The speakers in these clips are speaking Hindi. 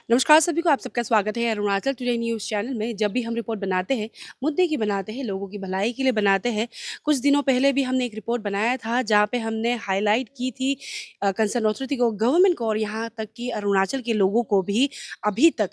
नमस्कार सभी को, आप सबका स्वागत है अरुणाचल टुडे न्यूज़ चैनल में। जब भी हम रिपोर्ट बनाते हैं, मुद्दे की बनाते हैं, लोगों की भलाई के लिए बनाते हैं। कुछ दिनों पहले भी हमने एक रिपोर्ट बनाया था, जहाँ पे हमने हाईलाइट की थी कंसर्न अथॉरिटी को, गवर्नमेंट को और यहाँ तक कि अरुणाचल के लोगों को भी। अभी तक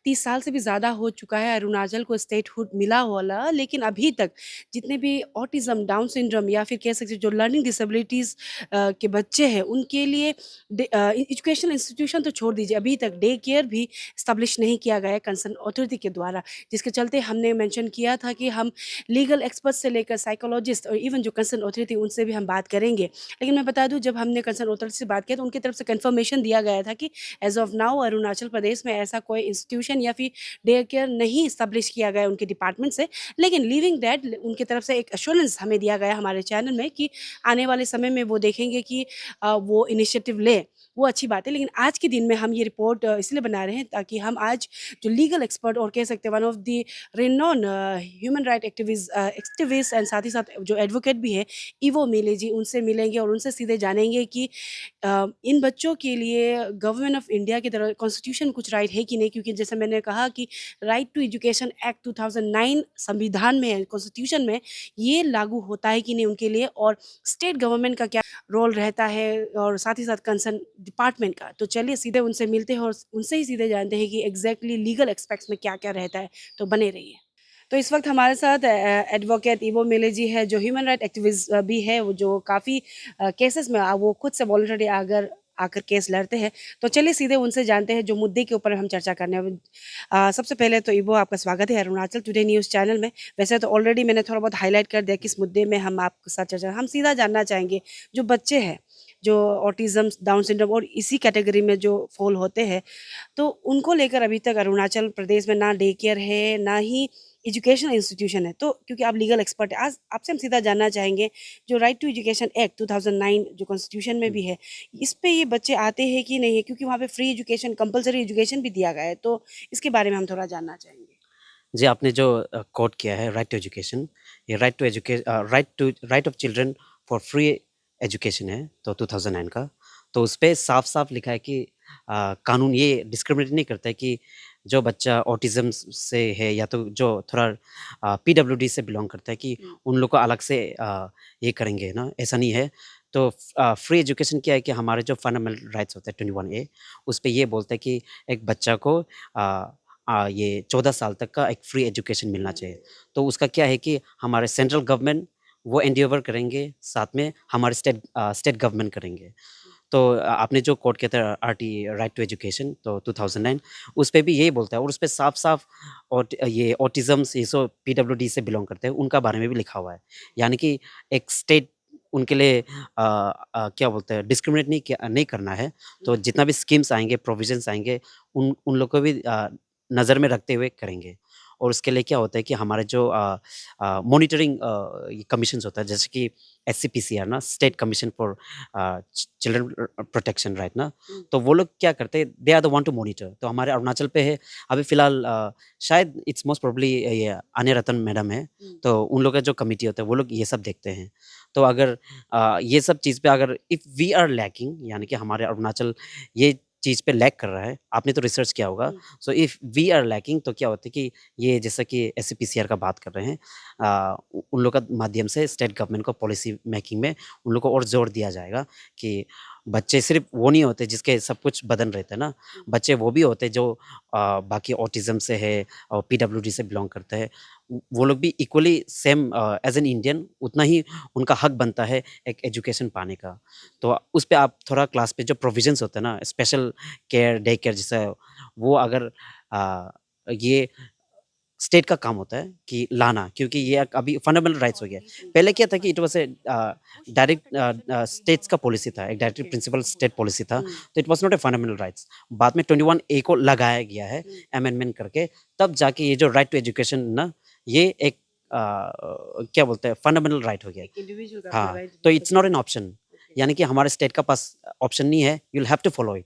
30 साल से भी ज़्यादा हो चुका है अरुणाचल को स्टेटहुड मिला वाला, लेकिन अभी तक जितने भी ऑटिज़्म, डाउन सिंड्रोम या फिर कह सकते हैं जो लर्निंग डिसेबिलिटीज़ के बच्चे हैं, उनके लिए एजुकेशनल इंस्टीट्यूशन तो छोड़ दीजिए, अभी तक डे केयर भी एस्टेब्लिश नहीं किया गया है कंसर्न अथॉरिटी के द्वारा। जिसके चलते हमने मेंशन किया था कि हम लीगल एक्सपर्ट से लेकर साइकोलॉजिस्ट और इवन जो कंसर्न अथॉरिटी उनसे भी हम बात करेंगे। लेकिन मैं बता दूं, जब हमने कंसर्न अथॉरिटी से बात किया तो उनकी तरफ से कंफर्मेशन दिया गया था कि as of now Arunachal Pradesh में ऐसा कोई इंस्टीट्यूशन या फिर डे केयर नहीं इस्टेब्लिश किया गया उनके डिपार्टमेंट से। लेकिन लिविंग दैट उनकी तरफ से एक एश्योरेंस हमें दिया गया हमारे चैनल में कि आने वाले समय में वो देखेंगे कि वो इनिशिएटिव ले, वो अच्छी बात है। लेकिन आज के दिन में हम ये रिपोर्ट इसलिए बना रहे हैं ताकि हम आज जो लीगल एक्सपर्ट और कह सकते हैं one of the renowned human right activist and साथ ही साथ जो एडवोकेट भी है, इवो मिले जी, उनसे मिलेंगे और उनसे सीधे जानेंगे कि इन बच्चों के लिए गवर्नमेंट ऑफ इंडिया की तरह कॉन्स्टिट्यूशन कुछ राइट है कि नहीं। क्योंकि जैसे मैंने कहा कि राइट टू एजुकेशन एक्ट 2009 संविधान में है, कॉन्स्टिट्यूशन में, ये लागू होता है कि नहीं उनके लिए, और स्टेट गवर्नमेंट का क्या रोल रहता है और साथ ही साथ कंसर्न डिपार्टमेंट का। तो चलिए सीधे उनसे मिलते हैं और उनसे ही सीधे जानते हैं कि एग्जैक्टली लीगल एस्पेक्ट्स में क्या-क्या रहता है। तो बने रहिए। तो इस वक्त हमारे साथ एडवोकेट इवो मिले जी है, जो ह्यूमन राइट एक्टिविस्ट भी है, वो जो काफ़ी केसेस में वो खुद से वॉलंटरी आकर आकर केस लड़ते हैं। तो चलिए सीधे उनसे जानते हैं जो मुद्दे के ऊपर हम चर्चा करने हैं। सबसे पहले तो इवो, आपका स्वागत है अरुणाचल टुडे न्यूज़ चैनल में। वैसे तो ऑलरेडी मैंने थोड़ा बहुत हाईलाइट कर दिया किस मुद्दे में हम आपके साथ चर्चा, हम सीधा जानना चाहेंगे जो बच्चे हैं, जो ऑटिज़्म, डाउन सिंड्रोम और इसी कैटेगरी में जो फ़ॉल होते हैं, तो उनको लेकर अभी तक अरुणाचल प्रदेश में ना डे केयर है, ना ही एजुकेशनल इंस्टीट्यूशन है। तो क्योंकि आप लीगल एक्सपर्ट हैं, आज आपसे हम सीधा जानना चाहेंगे, जो राइट टू एजुकेशन एक्ट 2009 जो कॉन्स्टिट्यूशन में हुँ। भी है, इस पे ये बच्चे आते हैं कि नहीं है? क्योंकि वहाँ पे फ्री एजुकेशन, कंपल्सरी एजुकेशन भी दिया गया है, तो इसके बारे में हम थोड़ा जानना चाहेंगे। जी, आपने जो कोट किया है राइट टू एजुकेशन, ये right of children for free education है, तो 2009 का। तो उसपे साफ-साफ लिखा है कि कानून ये डिस्क्रिमिनेट नहीं करता है कि जो बच्चा ऑटिज़्म से है या तो जो थोड़ा पीडब्ल्यूडी से बिलॉन्ग करता है कि हुँ, उन लोग को अलग से ये करेंगे ना, ऐसा नहीं है। तो फ्री एजुकेशन क्या है कि हमारे जो फंडामेंटल राइट्स होते हैं 21 ए, उसपे ये बोलता है कि एक बच्चा को ये 14 साल तक का एक फ्री एजुकेशन मिलना हुँ, चाहिए। तो उसका क्या है कि हमारे सेंट्रल गवर्नमेंट वो एंडेवर करेंगे, साथ में हमारे स्टेट गवर्नमेंट करेंगे। तो आपने जो कोट किया था आरटी राइट टू एजुकेशन तो 2009 उस पे भी यही बोलता है और उस पे साफ-साफ ये ऑटिज़म्स ये सब पीडब्ल्यूडी से बिलॉन्ग करते हैं, उनका बारे में भी लिखा हुआ है। यानी कि एक स्टेट उनके लिए क्या बोलते हैं डिस्क्रिमिनेट नहीं करना है। तो हुँ, जितना भी स्कीम्स आएँगे, प्रोविज़न्स आएँगे, उन उन लोग को भी नज़र में रखते हुए करेंगे। और उसके लिए क्या होता है कि हमारे जो मॉनिटरिंग ये कमीशंस होता है जैसे कि एससीपीसीआर ना state commission for children protection right ना, हुँ, तो वो लोग क्या करते हैं they are the one to monitor. तो हमारे अरुणाचल पे है अभी फ़िलहाल शायद इट्स मोस्ट प्रोबब्ली ये आन्या रतन मैडम है, हुँ, तो उन लोग का जो कमिटी होता है वो लोग ये सब देखते हैं। तो अगर ये सब चीज़ पे अगर इफ़ वी आर लैकिंग यानी कि हमारे अरुणाचल ये चीज़ पे लैक कर रहा है, आपने तो रिसर्च किया होगा। Hmm, so if we are lacking तो क्या होता है कि ये जैसा कि एससीपीसीआर का बात कर रहे हैं उन लोग का माध्यम से स्टेट गवर्नमेंट को पॉलिसी मेकिंग में उन लोग को और जोर दिया जाएगा कि बच्चे सिर्फ वो नहीं होते जिसके सब कुछ बदन रहता है ना, हुँ, बच्चे वो भी होते हैं जो बाकी ऑटिज्म से है और पीडब्ल्यूडी से बिलोंग करते हैं। वो लोग भी equally same as an Indian उतना ही उनका हक बनता है एक एजुकेशन पाने का। तो उस पे आप थोड़ा क्लास पे जो प्रोविजंस होते हैं ना स्पेशल केयर, डे केयर जैसा वो अगर ये स्टेट का काम होता है कि लाना क्योंकि ये एक अभी फंडामेंटल राइट्स हो गया। पहले क्या था कि इट वाज़ डायरेक्ट स्टेट्स का पॉलिसी था, एक डायरेक्टिव प्रिंसिपल स्टेट पॉलिसी था, हुँ, तो it was not a fundamental rights. बाद में 21 ए को लगाया गया है हुँ, अमेंडमेंट करके, तब जाके ये जो राइट टू एजुकेशन ना ये एक क्या बोलते हैं फंडामेंटल राइट हो गया। एक इंडिविजुअल का अपना हाँ, राइट तो बोल इट्स सकते नॉट हैं। An option okay. यानी कि हमारे स्टेट का पास ऑप्शन नहीं है, you will have to follow it.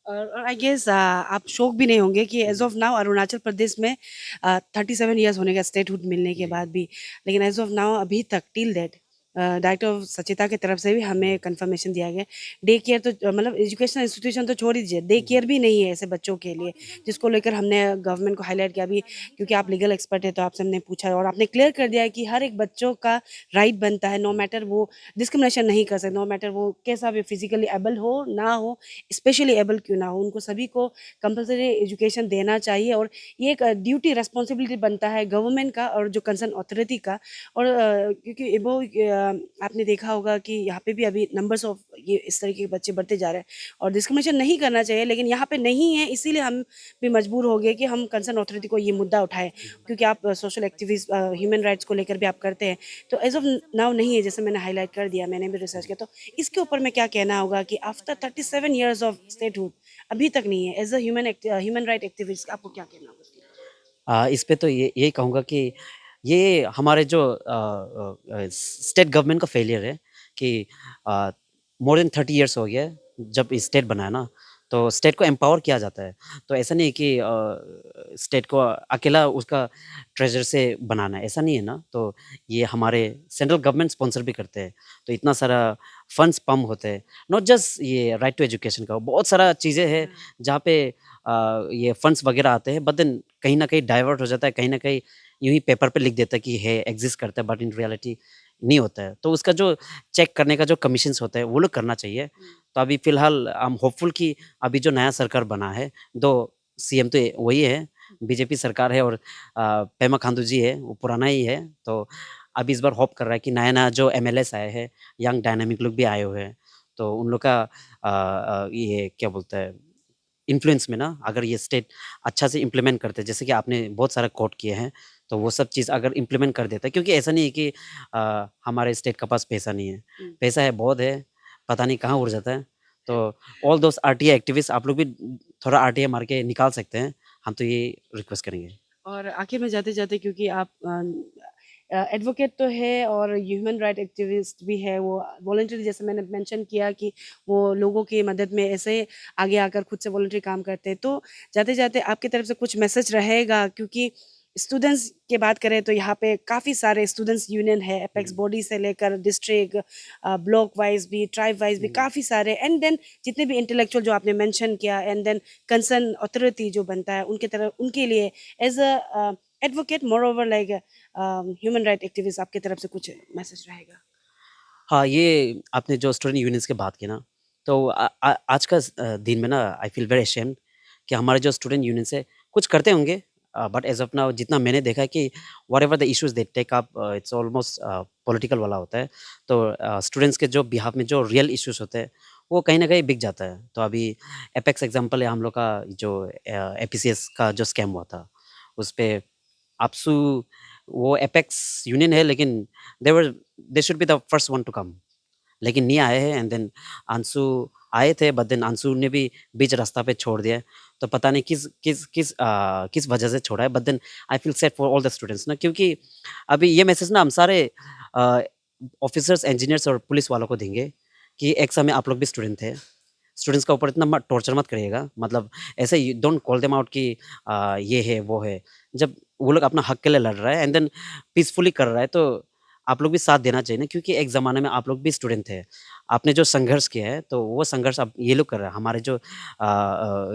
और आई गेस आप शॉक भी नहीं होंगे कि as of now Arunachal Pradesh में 37 इयर्स होने का स्टेटहुड मिलने के जी। बाद भी, लेकिन एज़ ऑफ नाउ अभी तक till that director of Sachita की तरफ से भी हमें कंफर्मेशन दिया गया। डे केयर तो मतलब एजुकेशनल इंस्टीट्यूशन तो छोड़ दीजिए, डे केयर भी नहीं है ऐसे बच्चों के लिए, जिसको लेकर हमने गवर्नमेंट को हाईलाइट किया अभी, क्योंकि आप लीगल एक्सपर्ट है तो आपसे हमने पूछा और आपने क्लियर कर दिया है कि हर एक बच्चों का राइट बनता है, नो मैटर वो डिस्क्रिमिनेशन नहीं कर सकते, नो मैटर वो कैसा भी फिजिकली एबल हो ना हो, स्पेशली एबल क्यों ना हो, उनको सभी को कंपलसरी एजुकेशन देना चाहिए। और ये एक ड्यूटी रिस्पॉन्सिबिलिटी बनता है गवर्नमेंट का और जो कंसर्न अथॉरिटी का। और क्योंकि वो आपने देखा होगा कि यहाँ पे भी अभी नंबर्स ऑफ ये इस तरीके के बच्चे बढ़ते जा रहे हैं और डिस्क्रिमिनेशन नहीं करना चाहिए, लेकिन यहाँ पे नहीं है, इसीलिए हम भी मजबूर हो गए कि हम कंसर्न अथॉरिटी को ये मुद्दा उठाएं, क्योंकि आप सोशल एक्टिविस्ट ह्यूमन राइट्स को लेकर भी आप करते हैं। तो एज ऑफ नाउ नहीं है, जैसे मैंने हाईलाइट कर दिया, मैंने भी रिसर्च किया। तो इसके ऊपर में क्या कहना होगा कि आफ्टर 37 ईयर्स ऑफ स्टेटहुड अभी तक नहीं है, as a human right activist आपको क्या कहना होगा इसके ऊपर? इस पे तो ये यही कहूँगा कि ये हमारे जो स्टेट गवर्नमेंट का फेलियर है कि मोर देन 30 इयर्स हो गया है जब स्टेट बना है ना, तो स्टेट को एम्पावर किया जाता है। तो ऐसा नहीं है कि स्टेट को अकेला उसका ट्रेजर से बनाना है, ऐसा नहीं है ना। तो ये हमारे सेंट्रल गवर्नमेंट स्पॉन्सर भी करते हैं, तो इतना सारा फंड्स पम्प होते हैं। नॉट जस्ट ये राइट टू एजुकेशन का, बहुत सारा चीज़ें हैं जहाँ पे ये फंड्स वगैरह आते हैं, बट देन कहीं न कहीं डाइवर्ट हो जाता है, कहीं न कहीं यूँ ही पेपर पे लिख देता है कि है, एग्ज़िस्ट करता है, बट इन रियलिटी नहीं होता है। तो उसका जो चेक करने का जो कमीशन्स होता है, वो लोग करना चाहिए। तो अभी फ़िलहाल आई एम होपफुल कि अभी जो नया सरकार बना है, दो सीएम तो वही है, बीजेपी सरकार है और पेमा खांडू जी है, वो पुराना ही है। तो अभी इस बार होप कर रहा है कि नया-नया जो एमएलएस आए हैं, यंग डायनामिक लोग भी आए हुए हैं, तो उन लोग का ये क्या बोलते हैं इन्फ्लुएंस में ना, अगर ये स्टेट अच्छा से इम्प्लीमेंट करते हैं, जैसे कि आपने बहुत सारा कोट किए हैं, तो वो सब चीज़ अगर इम्प्लीमेंट कर देता है, क्योंकि ऐसा नहीं है कि हमारे स्टेट के पास पैसा नहीं है, पैसा है, बहुत है, पता नहीं कहाँ उड़ जाता है। तो ऑल दोज़ आरटीआई एक्टिविस्ट आप लोग भी थोड़ा आरटीआई मार के निकाल सकते हैं, हम तो ये रिक्वेस्ट करेंगे। और आखिर में जाते-जाते, क्योंकि आप एडवोकेट तो है और ह्यूमन राइट एक्टिविस्ट भी है, वो वॉलंटरी, जैसे मैंने मेंशन किया कि वो लोगों की मदद में ऐसे आगे आकर खुद से वॉलंटरी काम करते हैं। तो जाते-जाते आपकी तरफ से कुछ मैसेज रहेगा, क्योंकि स्टूडेंट्स की बात करें तो यहाँ पे काफ़ी सारे स्टूडेंट्स यूनियन है, एपेक्स हुँ, बॉडी से लेकर डिस्ट्रिक्ट, ब्लॉक वाइज़ भी, ट्राइब वाइज़ भी हुँ। काफ़ी सारे, एंड देन जितने भी इंटेलेक्चुअल जो आपने मेंशन किया, एंड देन कंसर्न अथॉरिटी जो बनता है उनके तरफ, उनके लिए as a advocate more over like human right activist आपकी तरफ से कुछ मैसेज रहेगा? हाँ, ये आपने जो स्टूडेंट यूनियंस की बात की ना, तो आज का दिन में ना आई फील वेरी अशेम्ड कि हमारे जो स्टूडेंट यूनियंस है, कुछ करते होंगे बट एज़ ऑफ नाउ जितना मैंने देखा है कि whatever the issues they take up it's almost political वाला होता है। तो स्टूडेंट्स के जो बिहाफ में जो रियल इश्यूज़ होते हैं, वो कहीं न कहीं बिक जाता है। तो अभी एपेक्स एग्ज़ाम्पल है हम लोग का जो एपीसीएस का जो स्कैम हुआ था, उसपे आपसू वो एपेक्स यूनियन है लेकिन they should be the first one to come लेकिन नहीं आए हैं एंड देन अंशु आए थे बट देन अंशु ने भी बीच रास्ता पे छोड़ दिया है। तो पता नहीं किस वजह से छोड़ा है but then I feel sad for all the students ना क्योंकि अभी ये मैसेज ना हम सारे ऑफिसर्स इंजीनियर्स और पुलिस वालों को देंगे कि एक समय आप लोग भी स्टूडेंट थे। स्टूडेंट्स का ऊपर इतना मत टॉर्चर मत करिएगा मतलब ऐसे ही डोंट कॉल देम आउट कि ये है वो है। जब वो लोग अपना हक के लिए लड़ रहा है एंड देन पीसफुली कर रहा है तो आप लोग भी साथ देना चाहिए ना क्योंकि एक ज़माने में आप लोग भी स्टूडेंट थे। आपने जो संघर्ष किया है तो वो संघर्ष अब ये लोग कर रहा है। हमारे जो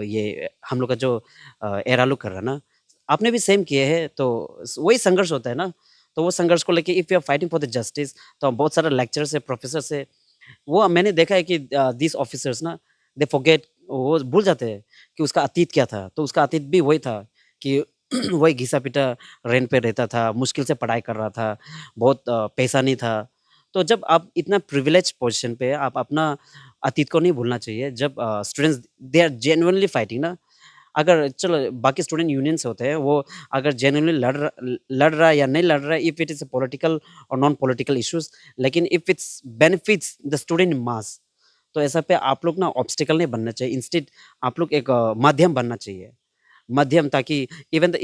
ये हम लोग का जो एरा लोग कर रहा है ना, आपने भी सेम किए हैं तो वही संघर्ष होता है ना। तो वो संघर्ष को लेके if you are fighting for the justice तो बहुत सारे लेक्चरर्स है, प्रोफेसर्स है वो मैंने देखा है कि दीस ऑफिसर्स ना दे फॉरगेट वो भूल जाते हैं कि उसका अतीत क्या था। तो उसका अतीत भी वही था कि वही घिसा-पिटा रेंट पे रहता था, मुश्किल से पढ़ाई कर रहा था, बहुत पैसा नहीं था। तो जब आप इतना प्रिविलेज्ड पोज़ीशन पे आप अपना अतीत को नहीं भूलना चाहिए। जब students they are genuinely fighting ना अगर चलो बाकी स्टूडेंट यूनियंस होते हैं वो अगर जेन्युइनली लड़ रहा है या नहीं लड़ रहा है if it is a political और नॉन पॉलिटिकल इश्यूज़ लेकिन if it's benefits the student mass तो ऐसा पे आप लोग ना ऑब्स्टिकल नहीं बनना चाहिए इंस्टेड आप लोग एक माध्यम बनना चाहिए। माध्यम ताकि even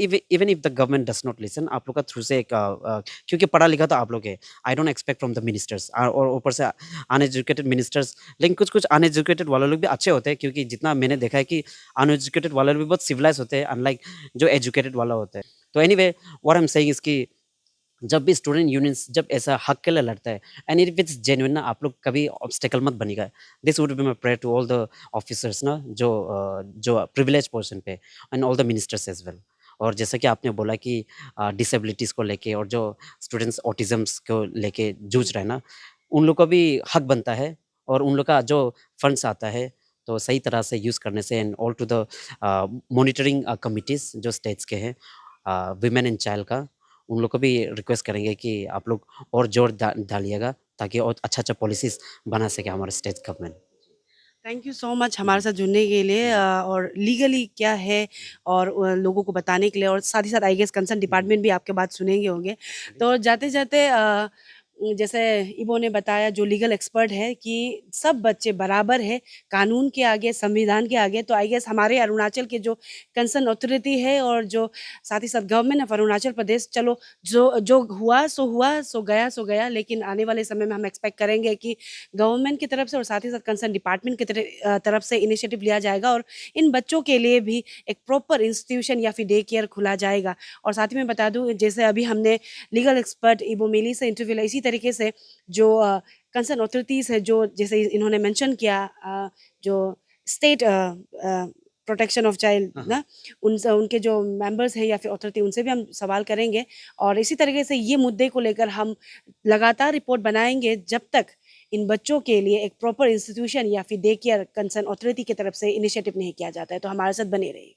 if the government does not listen आप लोग का थ्रू से एक क्योंकि पढ़ा-लिखा तो आप लोग है। I don't expect from the ministers और ऊपर से अनएजुकेटेड मिनिस्टर्स लेकिन कुछ-कुछ अनएजुकेटेड वाले लोग भी अच्छे होते हैं क्योंकि जितना मैंने देखा है कि अनएजुकेटेड वाले लोग भी बहुत सिविलाइज़ होते हैं अनलाइक जो एजुकेटेड वाला होता है। तो anyway what I am saying is कि जब भी स्टूडेंट यूनियंस जब ऐसा हक के लिए लड़ता है एंड इफ इट्स जेन्युइन ना, आप लोग कभी ऑब्स्टेकल मत बनिएगा। This would be my prayer to all the officers ना, जो प्रिविलेज पोर्शन पे, and all the ministers as well. और जैसा कि आपने बोला कि डिसेबिलिटीज़ को लेके और जो स्टूडेंट्स ऑटिज़म्स को लेके जूझ रहे हैं ना, उन लोग को भी हक बनता है, और उन लोग का जो फंड्स आता है तो सही तरह से यूज़ करने से, and all to the monitoring committees जो स्टेट्स के हैं, विमेन एंड चाइल्ड का, उन लोग को भी रिक्वेस्ट करेंगे कि आप लोग और जोर डालिएगा, ताकि और अच्छा-अच्छा पॉलिसीज़ बना सके हमारे state government. Thank you so much hmm, हमारे साथ जुड़ने के लिए हुँ, और लीगली क्या है और लोगों को बताने के लिए, और साथ ही साथ आई गेस कंसर्न हुँ, डिपार्टमेंट भी आपके बात सुनेंगे होंगे। हुँ, तो जाते-जाते जैसे इबो ने बताया, जो लीगल एक्सपर्ट है, कि सब बच्चे बराबर है कानून के आगे, संविधान के आगे। तो आई गेस हमारे अरुणाचल के जो कंसर्न अथॉरिटी है और जो साथ ही साथ गवर्नमेंट ऑफ अरुणाचल प्रदेश, चलो जो जो हुआ, सो गया, लेकिन आने वाले समय में हम एक्सपेक्ट करेंगे कि गवर्नमेंट की तरफ से और साथ ही साथ कंसर्न डिपार्टमेंट की तरफ से इनिशिएटिव लिया जाएगा और इन बच्चों के लिए भी एक प्रॉपर इंस्टीट्यूशन या फिर डे केयर खुला जाएगा। और साथ ही मैं बता दूं, जैसे अभी हमने लीगल एक्सपर्ट इबो मिली से इंटरव्यू लिया, इसी तरीके से जो कंसर्न अथॉरिटीज़ है, जो जैसे इन्होंने मेंशन किया, जो स्टेट प्रोटेक्शन ऑफ चाइल्ड हाँ, हाँ। ना, उनसे, उनके जो मेंबर्स हैं या फिर अथॉरिटी, उनसे भी हम सवाल करेंगे। और इसी तरीके से ये मुद्दे को लेकर हम लगातार रिपोर्ट बनाएंगे जब तक इन बच्चों के लिए एक प्रॉपर इंस्टीट्यूशन या फिर डे केयर कंसर्न अथॉरिटी की तरफ से इनिशिएटिव नहीं किया जाता है। तो हमारे साथ बने रहिए।